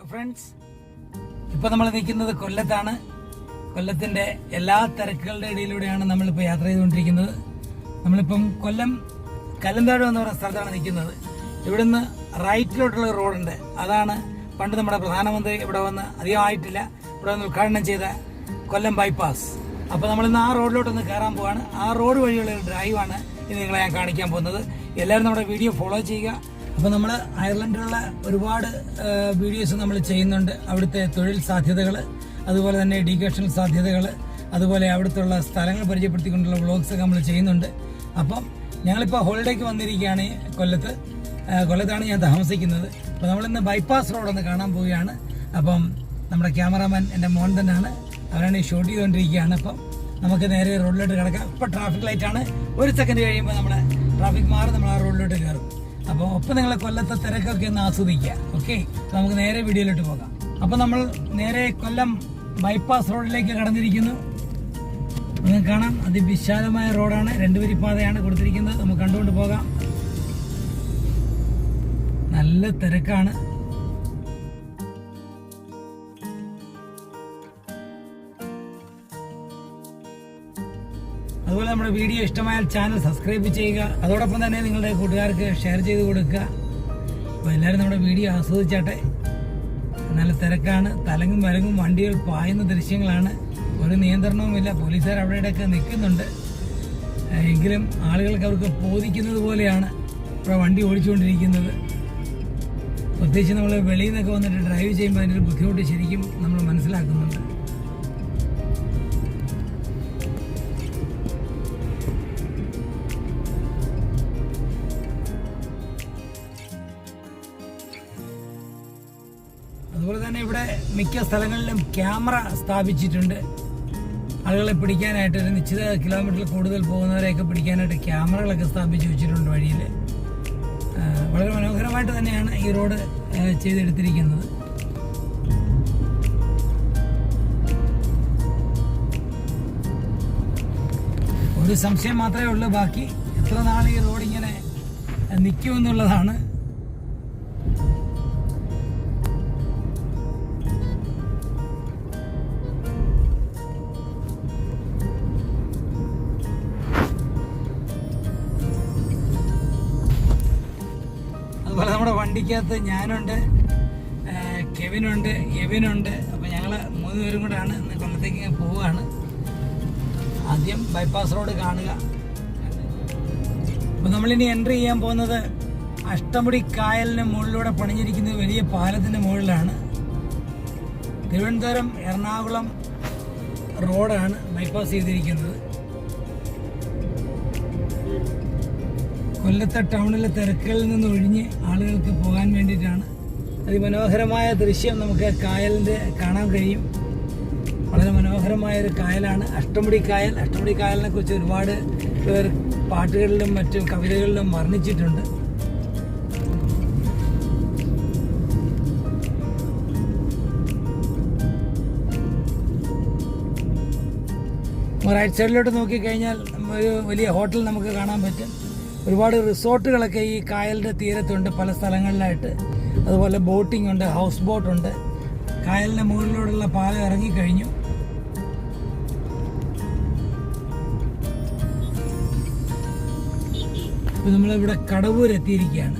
Friends, ഇപ്പോൾ നമ്മൾ നിൽക്കുന്നത് കൊല്ലത്താണ്. കൊല്ലത്തിന്റെ എല്ലാ തിരക്കുകളുടെ ഇടയിലൂടെയാണ് നമ്മളിപ്പോൾ യാത്ര ചെയ്തുകൊണ്ടിരിക്കുന്നത്. നമ്മളിപ്പം കൊല്ലം കല്ലുംതാഴം എന്ന് പറയുന്ന സ്ഥലത്താണ് നിൽക്കുന്നത്. ഇവിടുന്ന് റൈറ്റിലോട്ടുള്ള റോഡുണ്ട്. അതാണ് പണ്ട് നമ്മുടെ പ്രധാനമന്ത്രി ഇവിടെ വന്ന് അധികമായിട്ടില്ല ഇവിടെ വന്ന് ഉദ്ഘാടനം ചെയ്ത കൊല്ലം ബൈപ്പാസ്. അപ്പോൾ നമ്മളിന്ന് ആ റോഡിലോട്ടൊന്ന് കയറാൻ പോവാണ്. ആ റോഡ് വഴിയുള്ള ഒരു ഡ്രൈവാണ് ഇത് നിങ്ങളെ ഞാൻ കാണിക്കാൻ പോകുന്നത്. എല്ലാവരും നമ്മുടെ വീഡിയോ ഫോളോ ചെയ്യുക. അപ്പോൾ നമ്മൾ അയർലൻഡിലുള്ള ഒരുപാട് വീഡിയോസ് നമ്മൾ ചെയ്യുന്നുണ്ട്. അവിടുത്തെ തൊഴിൽ സാധ്യതകൾ, അതുപോലെ തന്നെ എഡ്യൂക്കേഷണൽ സാധ്യതകൾ, അതുപോലെ അവിടുത്തെ സ്ഥലങ്ങൾ പരിചയപ്പെടുത്തിക്കൊണ്ടുള്ള വ്ളോഗ്സൊക്കെ നമ്മൾ ചെയ്യുന്നുണ്ട്. അപ്പം ഞങ്ങളിപ്പോൾ ഹോളിഡേക്ക് വന്നിരിക്കുകയാണ് കൊല്ലത്താണ് ഞാൻ താമസിക്കുന്നത്. അപ്പോൾ നമ്മളിന്ന് ബൈപ്പാസ് റോഡൊന്ന് കാണാൻ പോവുകയാണ്. അപ്പം നമ്മുടെ ക്യാമറാമാൻ എൻ്റെ മോൻ തന്നെയാണ്, അവരാണ് ഈ ഷൂട്ട് ചെയ്തുകൊണ്ടിരിക്കുകയാണ്. അപ്പം നമുക്ക് നേരെ റോഡിലോട്ട് കിടക്കാം. ഇപ്പോൾ ട്രാഫിക് ലൈറ്റാണ്. ഒരു സെക്കൻഡ് കഴിയുമ്പോൾ നമ്മുടെ ട്രാഫിക് മാറി നമ്മൾ ആ റോഡിലോട്ട് കയറും. അപ്പോൾ ഒപ്പം നിങ്ങൾ കൊല്ലത്തെ തിരക്കൊക്കെ ഒന്ന് ആസ്വദിക്കുക. ഓക്കെ, നമുക്ക് നേരെ വീഡിയോയിലോട്ട് പോകാം. അപ്പോൾ നമ്മൾ നേരെ കൊല്ലം ബൈപ്പാസ് റോഡിലേക്ക് കടന്നിരിക്കുന്നു. നിങ്ങൾക്ക് കാണാം, അതിവിശാലമായ റോഡാണ്. 2 വരിപ്പാതയാണ് കൊടുത്തിരിക്കുന്നത്. നമുക്ക് കണ്ടുകൊണ്ട് പോകാം. നല്ല തിരക്കാണ്. അതുപോലെ നമ്മുടെ വീഡിയോ ഇഷ്ടമായാൽ ചാനൽ സബ്സ്ക്രൈബ് ചെയ്യുക. അതോടൊപ്പം തന്നെ നിങ്ങളുടെ കൂട്ടുകാർക്ക് ഷെയർ ചെയ്ത് കൊടുക്കുക. അപ്പോൾ എല്ലാവരും നമ്മുടെ വീഡിയോ ആസ്വദിച്ചാട്ടെ. നല്ല തിരക്കാണ്. തലങ്ങും വലങ്ങും വണ്ടികൾ പായുന്ന ദൃശ്യങ്ങളാണ്. ഒരു നിയന്ത്രണവുമില്ല. പോലീസുകാർ അവിടെയൊക്കെ നിൽക്കുന്നുണ്ട്. എങ്കിലും ആളുകൾക്ക് അവർക്ക് ബോധിക്കുന്നത് പോലെയാണ് ഇവിടെ വണ്ടി ഓടിച്ചുകൊണ്ടിരിക്കുന്നത്. പ്രത്യേകിച്ച് നമ്മൾ വെളിയിൽ നിന്നൊക്കെ വന്നിട്ട് ഡ്രൈവ് ചെയ്യുമ്പോൾ അതിൻ്റെ ഒരു ബുദ്ധിമുട്ട് ശരിക്കും നമ്മൾ മനസ്സിലാക്കുന്നുണ്ട്. അതുപോലെ തന്നെ ഇവിടെ മിക്ക സ്ഥലങ്ങളിലും ക്യാമറ സ്ഥാപിച്ചിട്ടുണ്ട്. ആളുകളെ പിടിക്കാനായിട്ട്, ഒരു നിശ്ചിത കിലോമീറ്ററിൽ കൂടുതൽ പോകുന്നവരെയൊക്കെ പിടിക്കാനായിട്ട് ക്യാമറകളൊക്കെ സ്ഥാപിച്ച് വെച്ചിട്ടുണ്ട് വഴിയിൽ. വളരെ മനോഹരമായിട്ട് തന്നെയാണ് ഈ റോഡ് ചെയ്തെടുത്തിരിക്കുന്നത്. ഒരു സംശയം മാത്രമേ ഉള്ളൂ, ബാക്കി എത്ര നാൾ ഈ റോഡ് ഇങ്ങനെ നിൽക്കുമെന്നുള്ളതാണ്. അതുപോലെ നമ്മുടെ വണ്ടിക്കകത്ത് ഞാനുണ്ട്, കെവിനുണ്ട്, എവിനുണ്ട്. അപ്പോൾ ഞങ്ങൾ 3 പേരും കൂടെയാണ് ഇന്ന് കൊല്ലത്തേക്ക് പോവുകയാണ്. ആദ്യം ബൈപ്പാസ് റോഡ് കാണുക. അപ്പോൾ നമ്മളിനി എൻട്രി ചെയ്യാൻ പോകുന്നത് അഷ്ടമുടി കായലിന് മുകളിലൂടെ പണിഞ്ഞിരിക്കുന്ന വലിയ പാലത്തിൻ്റെ മുകളിലാണ്. തിരുവനന്തപുരം എറണാകുളം റോഡാണ് ബൈപ്പാസ് ചെയ്തിരിക്കുന്നത്. കൊല്ലത്തെ ടൗണിലെ തിരക്കുകളിൽ നിന്ന് ഒഴിഞ്ഞ് ആളുകൾക്ക് പോകാൻ വേണ്ടിയിട്ടാണ്. അതിമനോഹരമായ ദൃശ്യം നമുക്ക് കായലിൻ്റെ കാണാൻ കഴിയും. വളരെ മനോഹരമായൊരു കായലാണ് അഷ്ടമുടി കായൽ. അഷ്ടമുടി കായലിനെ കുറിച്ച് ഒരുപാട് പേർ പാട്ടുകളിലും മറ്റു കവിതകളിലും വർണ്ണിച്ചിട്ടുണ്ട്. റൈറ്റ് സൈഡിലോട്ട് നോക്കിക്കഴിഞ്ഞാൽ ഒരു വലിയ ഹോട്ടൽ നമുക്ക് കാണാൻ പറ്റും. ഒരുപാട് റിസോർട്ടുകളൊക്കെ ഈ കായലിൻ്റെ തീരത്തുണ്ട് പല സ്ഥലങ്ങളിലായിട്ട്. അതുപോലെ ബോട്ടിംഗ് ഉണ്ട്, ഹൗസ് ബോട്ടുണ്ട്. കായലിൻ്റെ മുകളിലൂടെയുള്ള പാലം ഇറങ്ങിക്കഴിഞ്ഞു. ഇപ്പോൾ നമ്മളിവിടെ കടവൂർ എത്തിയിരിക്കുകയാണ്.